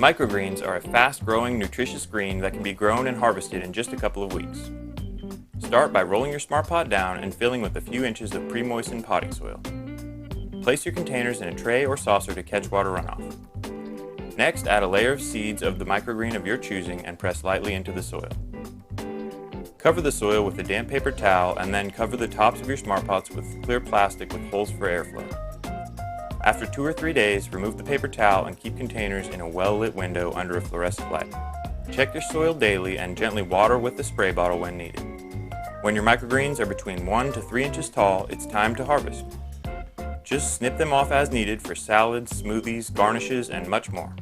Microgreens are a fast-growing, nutritious green that can be grown and harvested in just a couple of weeks. Start by rolling your smart pot down and filling with a few inches of pre-moistened potting soil. Place your containers in a tray or saucer to catch water runoff. Next, add a layer of seeds of the microgreen of your choosing and press lightly into the soil. Cover the soil with a damp paper towel and then cover the tops of your smart pots with clear plastic with holes for airflow. After 2 or 3 days, remove the paper towel and keep containers in a well-lit window under a fluorescent light. Check your soil daily and gently water with the spray bottle when needed. When your microgreens are between 1 to 3 inches tall, it's time to harvest. Just snip them off as needed for salads, smoothies, garnishes, and much more.